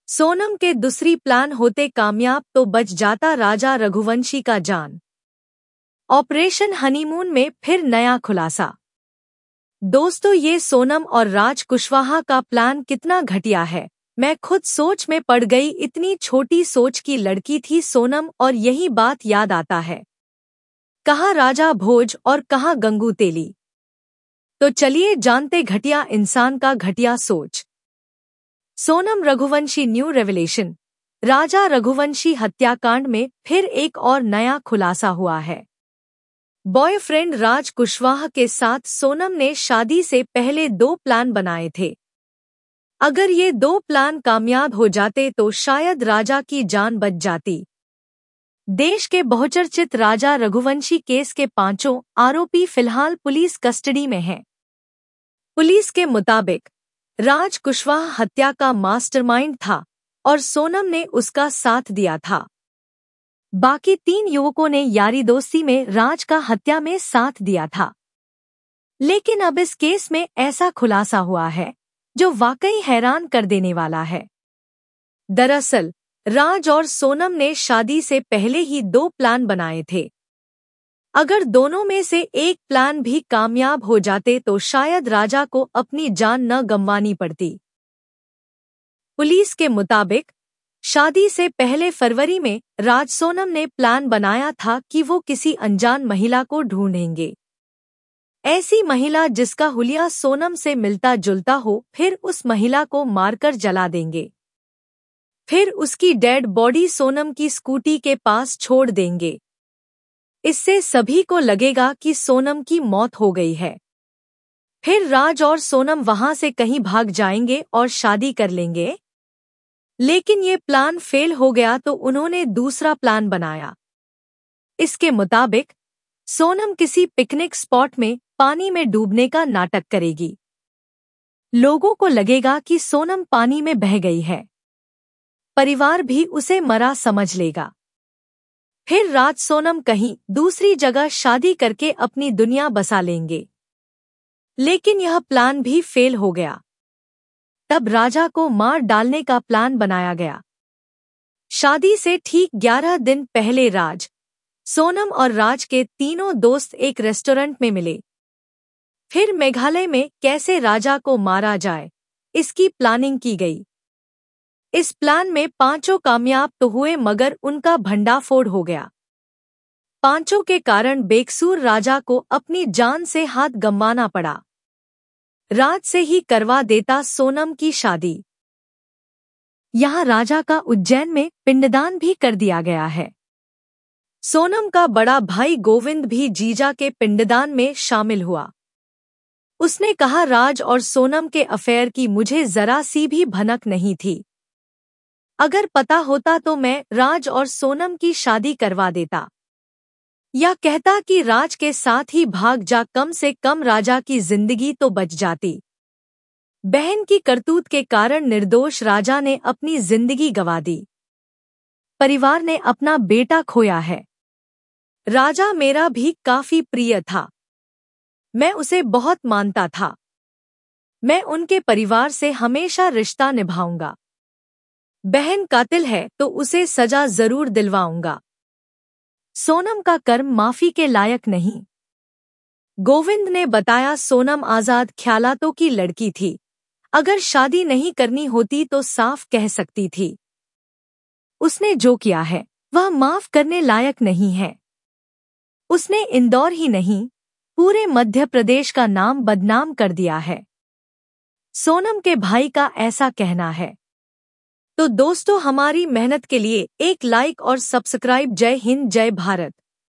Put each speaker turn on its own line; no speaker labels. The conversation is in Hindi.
सोनम के दूसरी प्लान होते कामयाब तो बच जाता राजा रघुवंशी का जान। ऑपरेशन हनीमून में फिर नया खुलासा। दोस्तों, ये सोनम और राज कुशवाहा का प्लान कितना घटिया है। मैं खुद सोच में पड़ गई। इतनी छोटी सोच की लड़की थी सोनम और यही बात याद आता है। कहाँ राजा भोज और कहाँ गंगू तेली। तो चलिए जानते घटिया इंसान का घटिया सोच। Sonam Raghuvanshi new revelation. राजा रघुवंशी हत्याकांड में फिर एक और नया खुलासा हुआ है। बॉयफ्रेंड राज कुशवाहा के साथ सोनम ने शादी से पहले 2 प्लान बनाए थे। अगर ये 2 प्लान कामयाब हो जाते तो शायद राजा की जान बच जाती। देश के बहुचर्चित राजा रघुवंशी केस के 5 आरोपी फिलहाल पुलिस कस्टडी में हैं। पुलिस के मुताबिक राज कुशवाहा हत्या का मास्टरमाइंड था और सोनम ने उसका साथ दिया था। बाकी 3 युवकों ने यारी दोस्ती में राज का हत्या में साथ दिया था। लेकिन अब इस केस में ऐसा खुलासा हुआ है जो वाकई हैरान कर देने वाला है। दरअसल राज और सोनम ने शादी से पहले ही 2 प्लान बनाए थे। अगर दोनों में से एक प्लान भी कामयाब हो जाते तो शायद राजा को अपनी जान न गंवानी पड़ती। पुलिस के मुताबिक शादी से पहले फरवरी में राज सोनम ने प्लान बनाया था कि वो किसी अनजान महिला को ढूंढेंगे। ऐसी महिला जिसका हुलिया सोनम से मिलता जुलता हो, फिर उस महिला को मारकर जला देंगे। फिर उसकी डेड बॉडी सोनम की स्कूटी के पास छोड़ देंगे। इससे सभी को लगेगा कि सोनम की मौत हो गई है। फिर राज और सोनम वहां से कहीं भाग जाएंगे और शादी कर लेंगे। लेकिन ये प्लान फेल हो गया तो उन्होंने दूसरा प्लान बनाया। इसके मुताबिक सोनम किसी पिकनिक स्पॉट में पानी में डूबने का नाटक करेगी। लोगों को लगेगा कि सोनम पानी में बह गई है। परिवार भी उसे मरा समझ लेगा। फिर राज सोनम कहीं दूसरी जगह शादी करके अपनी दुनिया बसा लेंगे। लेकिन यह प्लान भी फेल हो गया। तब राजा को मार डालने का प्लान बनाया गया। शादी से ठीक 11 दिन पहले राज, सोनम और राज के तीनों दोस्त एक रेस्टोरेंट में मिले। फिर मेघालय में कैसे राजा को मारा जाए, इसकी प्लानिंग की गई। इस प्लान में 5 कामयाब तो हुए मगर उनका भंडाफोड़ हो गया। 5 के कारण बेकसूर राजा को अपनी जान से हाथ गंवाना पड़ा। राज से ही करवा देता सोनम की शादी। यहाँ राजा का उज्जैन में पिंडदान भी कर दिया गया है। सोनम का बड़ा भाई गोविंद भी जीजा के पिंडदान में शामिल हुआ। उसने कहा, राज और सोनम के अफेयर की मुझे जरा सी भी भनक नहीं थी। अगर पता होता तो मैं राज और सोनम की शादी करवा देता, या कहता कि राज के साथ ही भाग जा, कम से कम राजा की जिंदगी तो बच जाती। बहन की करतूत के कारण निर्दोष राजा ने अपनी जिंदगी गंवा दी। परिवार ने अपना बेटा खोया है। राजा मेरा भी काफी प्रिय था। मैं उसे बहुत मानता था। मैं उनके परिवार से हमेशा रिश्ता निभाऊंगा। बहन कातिल है तो उसे सजा जरूर दिलवाऊंगा। सोनम का कर्म माफी के लायक नहीं। गोविंद ने बताया, सोनम आजाद ख्यालातों की लड़की थी। अगर शादी नहीं करनी होती तो साफ कह सकती थी। उसने जो किया है वह माफ करने लायक नहीं है। उसने इंदौर ही नहीं, पूरे मध्य प्रदेश का नाम बदनाम कर दिया है। सोनम के भाई का ऐसा कहना है। तो दोस्तों, हमारी मेहनत के लिए एक लाइक और सब्सक्राइब। जय हिंद, जय भारत।